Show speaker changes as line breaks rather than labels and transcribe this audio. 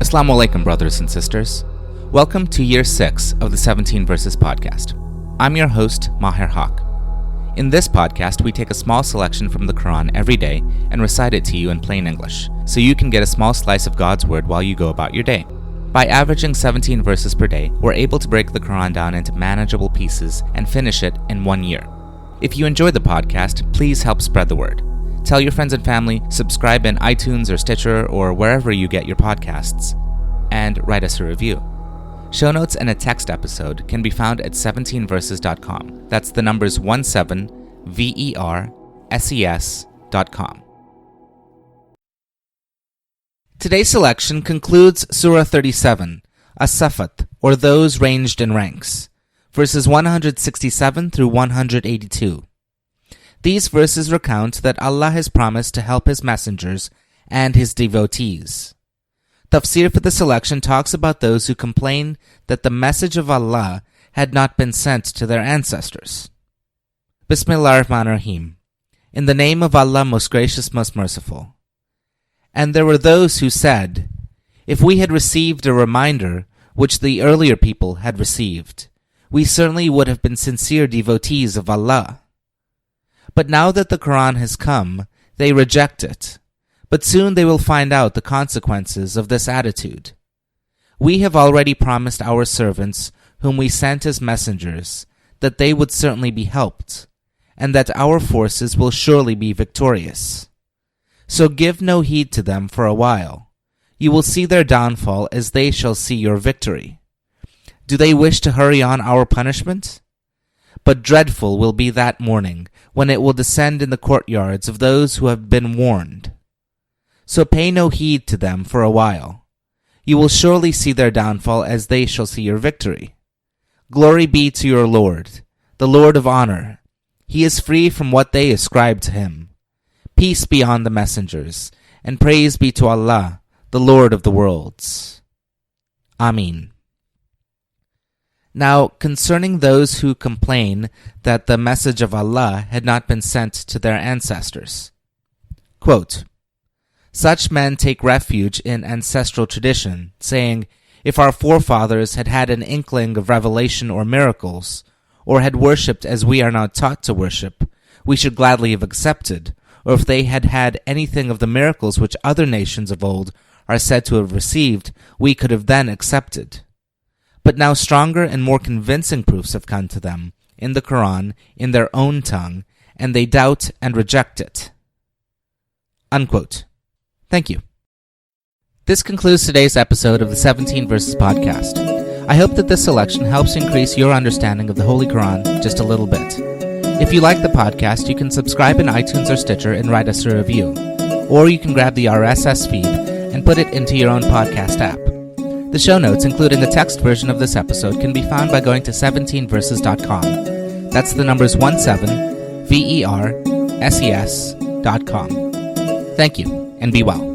As-salaam wa-alaikum, brothers and sisters. Welcome to Year 6 of the 17 Verses podcast. I'm your host, Maher Haq. In this podcast, we take a small selection from the Quran every day and recite it to you in plain English, so you can get a small slice of God's word while you go about your day. By averaging 17 verses per day, we're able to break the Quran down into manageable pieces and finish it in 1 year. If you enjoy the podcast, please help spread the word. Tell your friends and family, subscribe in iTunes or Stitcher or wherever you get your podcasts, and write us a review. Show notes and a text episode can be found at 17verses.com. That's the numbers 17verses.com. Today's selection concludes Surah 37, As-Sãffãt, or Those Ranged in Ranks, verses 167 through 182. These verses recount that Allah has promised to help His messengers and His devotees. Tafseer for the selection talks about those who complain that the message of Allah had not been sent to their ancestors. Bismillah ar-Rahman ar-Rahim. In the name of Allah, most gracious, most merciful. And there were those who said, if we had received a reminder which the earlier people had received, we certainly would have been sincere devotees of Allah. But now that the Quran has come, they reject it. But soon they will find out the consequences of this attitude. We have already promised our servants, whom we sent as messengers, that they would certainly be helped, and that our forces will surely be victorious. So give no heed to them for a while. You will see their downfall as they shall see your victory. Do they wish to hurry on our punishment? But dreadful will be that morning, when it will descend in the courtyards of those who have been warned. So pay no heed to them for a while. You will surely see their downfall as they shall see your victory. Glory be to your Lord, the Lord of honor. He is free from what they ascribe to Him. Peace be on the messengers, and praise be to Allah, the Lord of the worlds. Ameen. Now, concerning those who complain that the message of Allah had not been sent to their ancestors. Quote, such men take refuge in ancestral tradition, saying, if our forefathers had had an inkling of revelation or miracles, or had worshipped as we are now taught to worship, we should gladly have accepted, or if they had had anything of the miracles which other nations of old are said to have received, we could have then accepted. But now stronger and more convincing proofs have come to them, in the Quran, in their own tongue, and they doubt and reject it. Unquote. Thank you. This concludes today's episode of the 17 Verses podcast. I hope that this selection helps increase your understanding of the Holy Quran just a little bit. If you like the podcast, you can subscribe in iTunes or Stitcher and write us a review. Or you can grab the RSS feed and put it into your own podcast app. The show notes, including a text version of this episode, can be found by going to 17verses.com. That's the numbers 17verses.com. Thank you, and be well.